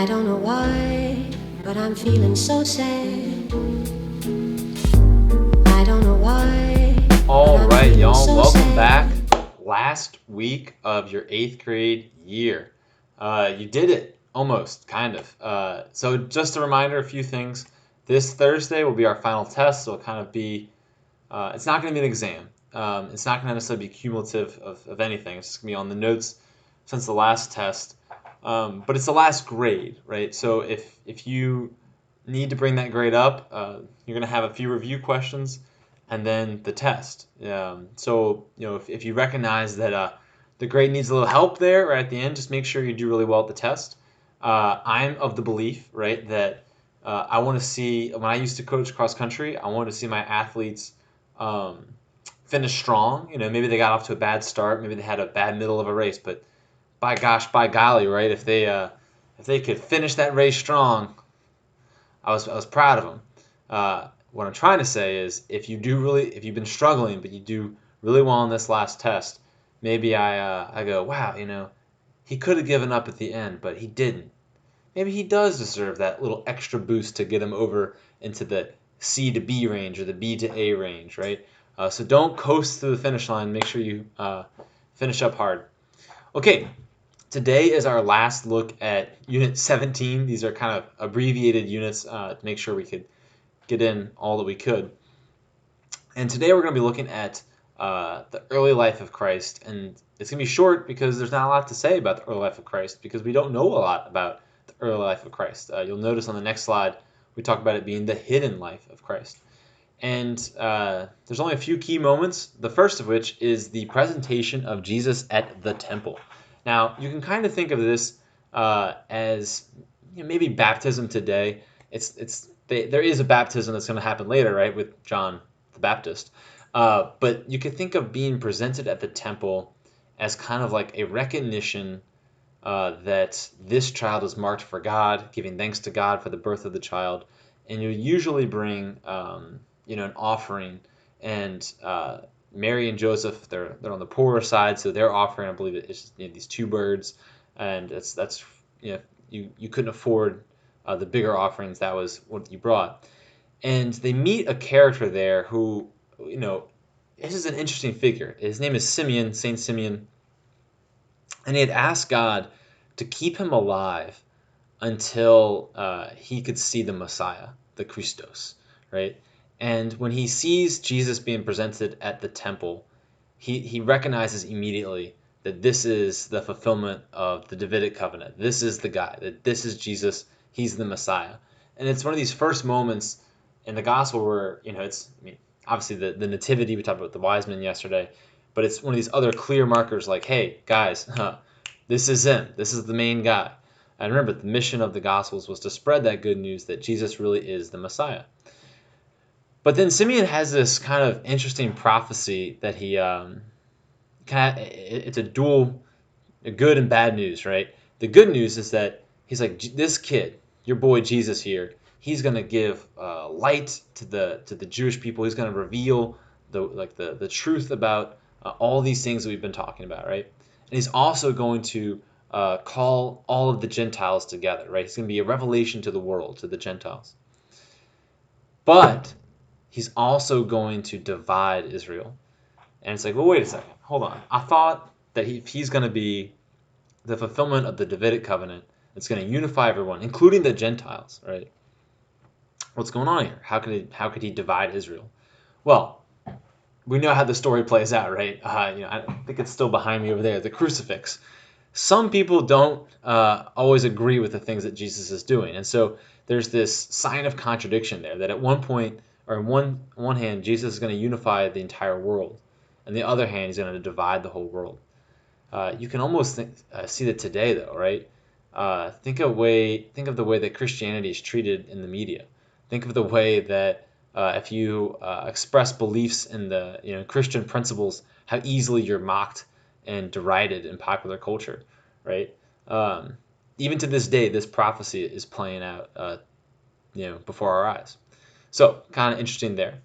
I don't know why, but I'm feeling so sad. I don't know why. All right, y'all. Welcome back. Last week of your 8th grade year. You did it, almost, kind of. So just a reminder, a few things. This Thursday will be our final test. So it'll kind of be, it's not going to be an exam. It's not going to necessarily be cumulative of anything. It's just going to be on the notes since the last test. But it's the last grade, right? So if you need to bring that grade up, you're going to have a few review questions and then the test. So if you recognize that the grade needs a little help there right at the end, just make sure you do really well at the test. I'm of the belief, right, that I want to see, when I used to coach cross country, I wanted to see my athletes um, finish strong. Maybe they got off to a bad start, maybe they had a bad middle of a race, but by gosh, by golly, right, if they could finish that race strong, I was proud of them. What I'm trying to say is, if you've been struggling, but you do really well on this last test, maybe I go, wow, he could have given up at the end, but he didn't. Maybe he does deserve that little extra boost to get him over into the C to B range or the B to A range, right? So don't coast through the finish line. Make sure you finish up hard. Okay, today is our last look at Unit 17. These are kind of abbreviated units to make sure we could get in all that we could. And today we're going to be looking at the early life of Christ. And it's going to be short because there's not a lot to say about the early life of Christ because we don't know a lot about the early life of Christ. You'll notice on the next slide we talk about it being the hidden life of Christ. And there's only a few key moments, the first of which is the presentation of Jesus at the temple. Now, you can kind of think of this as maybe baptism today. There is a baptism that's going to happen later, right, with John the Baptist. But you could think of being presented at the temple as kind of like a recognition that this child is marked for God, giving thanks to God for the birth of the child. And you usually bring an offering, and Mary and Joseph, they're on the poorer side, so their offering, I believe, is just, these 2 birds, and that's you couldn't afford the bigger offerings. That was what you brought, and they meet a character there who, this is an interesting figure. His name is Simeon, Saint Simeon, and he had asked God to keep him alive until he could see the Messiah, the Christos, right? And when he sees Jesus being presented at the temple, he recognizes immediately that this is the fulfillment of the Davidic covenant. This is the guy, that this is Jesus, he's the Messiah. And it's one of these first moments in the gospel where, obviously the nativity, we talked about the wise men yesterday, but it's one of these other clear markers like, hey, guys, this is him. This is the main guy. And remember, the mission of the Gospels was to spread that good news that Jesus really is the Messiah. But then Simeon has this kind of interesting prophecy that he it's a dual, good and bad news, right? The good news is that he's like, this kid, your boy Jesus here, he's going to give light to the Jewish people. He's going to reveal the truth about all these things that we've been talking about, right? And he's also going to call all of the Gentiles together, right? He's going to be a revelation to the world, to the Gentiles. But he's also going to divide Israel. And it's like, well, wait a second. Hold on. I thought that he's going to be the fulfillment of the Davidic covenant. It's going to unify everyone, including the Gentiles, right? What's going on here? How could he divide Israel? Well, we know how the story plays out, right? I think it's still behind me over there, the crucifix. Some people don't always agree with the things that Jesus is doing. And so there's this sign of contradiction there, that at one point, or on one hand, Jesus is going to unify the entire world. On the other hand, he's going to divide the whole world. You can almost see that today, though, right? Think of the way that Christianity is treated in the media. Think of the way that if you express beliefs in the Christian principles, how easily you're mocked and derided in popular culture, right? Even to this day, this prophecy is playing out, before our eyes. So, kind of interesting there.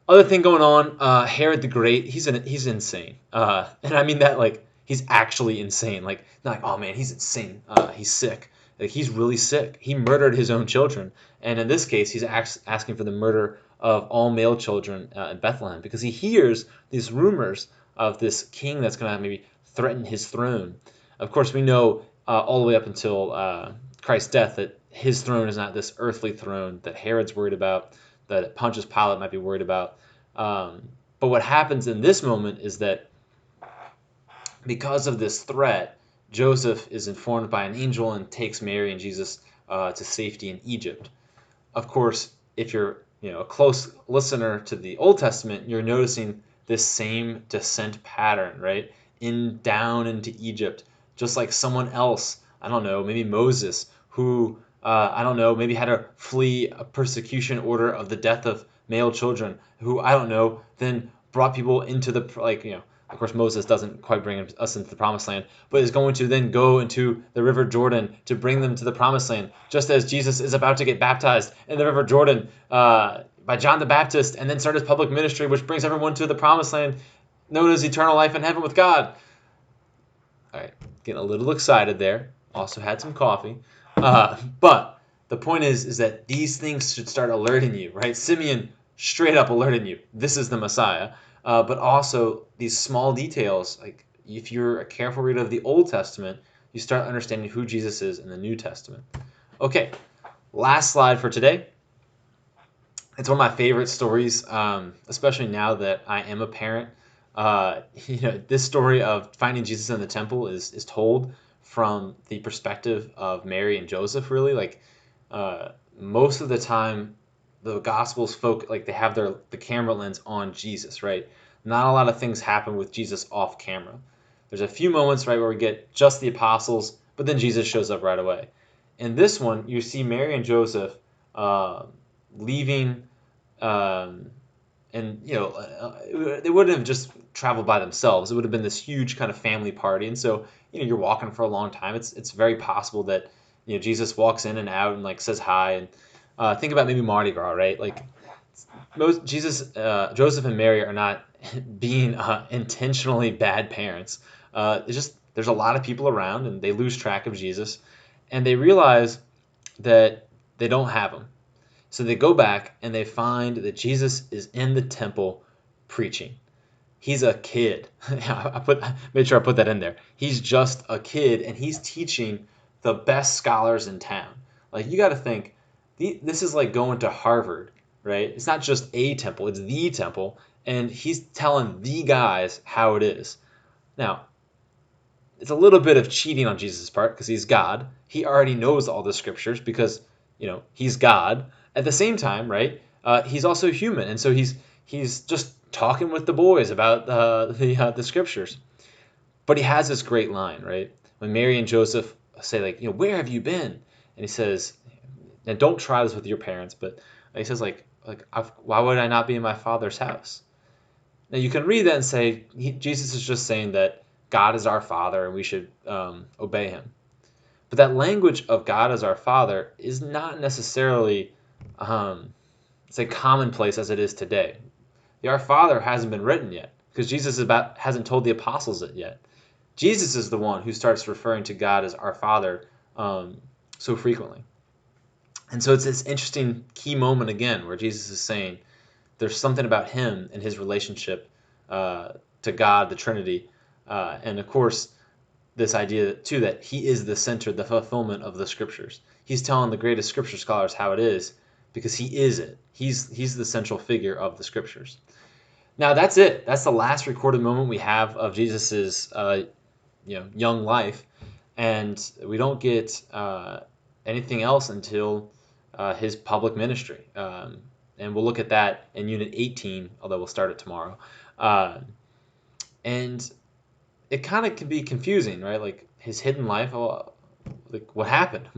Other thing going on, Herod the Great, he's insane. And I mean that like he's actually insane. Like, not like, oh man, he's insane. He's sick. Like, he's really sick. He murdered his own children. And in this case, he's asking for the murder of all male children in Bethlehem because he hears these rumors of this king that's going to maybe threaten his throne. Of course, we know all the way up until Christ's death that his throne is not this earthly throne that Herod's worried about, that Pontius Pilate might be worried about. But what happens in this moment is that because of this threat, Joseph is informed by an angel and takes Mary and Jesus to safety in Egypt. Of course, if you're a close listener to the Old Testament, you're noticing this same descent pattern, right? Down into Egypt, just like someone else, I don't know, maybe Moses, who, I don't know, maybe had to flee a persecution order of the death of male children, who, I don't know, then brought people into the, of course, Moses doesn't quite bring us into the promised land, but is going to then go into the River Jordan to bring them to the promised land, just as Jesus is about to get baptized in the River Jordan by John the Baptist and then start his public ministry, which brings everyone to the promised land known as eternal life in heaven with God. All right, getting a little excited there. Also had some coffee. But the point is that these things should start alerting you, right? Simeon straight up alerting you. This is the Messiah. But also these small details, like if you're a careful reader of the Old Testament, you start understanding who Jesus is in the New Testament. Okay, last slide for today. It's one of my favorite stories, especially now that I am a parent. This story of finding Jesus in the temple is told from the perspective of Mary and Joseph, really. Like, most of the time, the Gospels they have the camera lens on Jesus, right? Not a lot of things happen with Jesus off camera. There's a few moments, right, where we get just the apostles, but then Jesus shows up right away. In this one, you see Mary and Joseph leaving, and they wouldn't have just traveled by themselves. It would have been this huge kind of family party, and so you're walking for a long time. It's very possible that Jesus walks in and out and says hi and. Think about maybe Mardi Gras, right? Like Joseph and Mary are not being intentionally bad parents. It's just there's a lot of people around and they lose track of Jesus, and they realize that they don't have him. So they go back and they find that Jesus is in the temple preaching. He's a kid. Made sure I put that in there. He's just a kid and he's teaching the best scholars in town. Like, you got to think. This is like going to Harvard, right? It's not just a temple, it's the temple, and he's telling the guys how it is. Now, it's a little bit of cheating on Jesus' part because he's God. He already knows all the scriptures because, he's God. At the same time, right, he's also human, and so he's just talking with the boys about the scriptures. But he has this great line, right? When Mary and Joseph say, where have you been? And he says, and don't try this with your parents, but he says, why would I not be in my Father's house? Now, you can read that and say, Jesus is just saying that God is our Father and we should obey him. But that language of God as our Father is not necessarily commonplace as it is today. The Our Father hasn't been written yet because Jesus hasn't told the apostles it yet. Jesus is the one who starts referring to God as our Father so frequently. And so it's this interesting key moment again where Jesus is saying there's something about him and his relationship to God, the Trinity. And of course, this idea too that he is the center, the fulfillment of the scriptures. He's telling the greatest scripture scholars how it is because he is it. He's the central figure of the scriptures. Now that's it. That's the last recorded moment we have of Jesus's young life. And we don't get anything else until his public ministry. And we'll look at that in Unit 18, although we'll start it tomorrow. And it kind of can be confusing, right? Like his hidden life, what happened?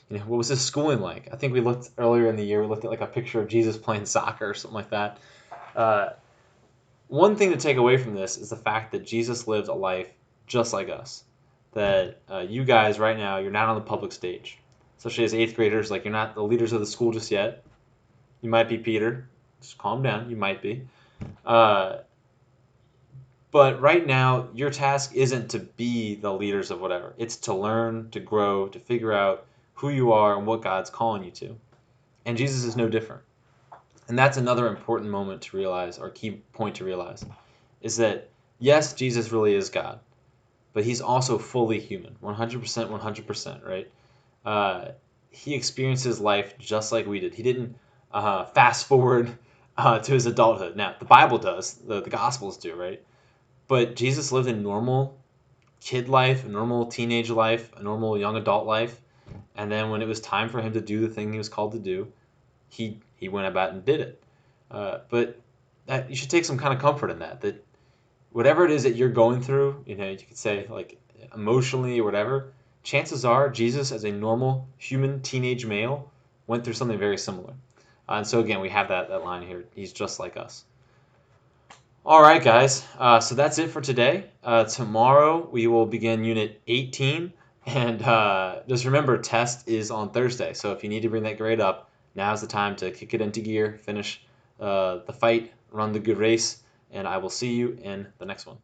What was his schooling like? I think we looked earlier in the year, we looked at a picture of Jesus playing soccer or something like that. One thing to take away from this is the fact that Jesus lived a life just like us. That you guys right now, you're not on the public stage. Especially as 8th graders, you're not the leaders of the school just yet. You might be Peter. Just calm down. You might be. But right now, your task isn't to be the leaders of whatever. It's to learn, to grow, to figure out who you are and what God's calling you to. And Jesus is no different. And that's another important moment to realize, or key point to realize, is that yes, Jesus really is God, but he's also fully human, 100%, 100%, right? He experiences life just like we did. He didn't fast forward to his adulthood. Now, the Bible does, the Gospels do, right? But Jesus lived a normal kid life, a normal teenage life, a normal young adult life. And then when it was time for him to do the thing he was called to do, he went about and did it. But you should take some kind of comfort in that whatever it is that you're going through, you could say like emotionally or whatever, chances are Jesus, as a normal human teenage male, went through something very similar. And so again, we have that line here. He's just like us. All right, guys. So that's it for today. Tomorrow we will begin Unit 18. And just remember, test is on Thursday. So if you need to bring that grade up, now's the time to kick it into gear, finish the fight, run the good race, and I will see you in the next one.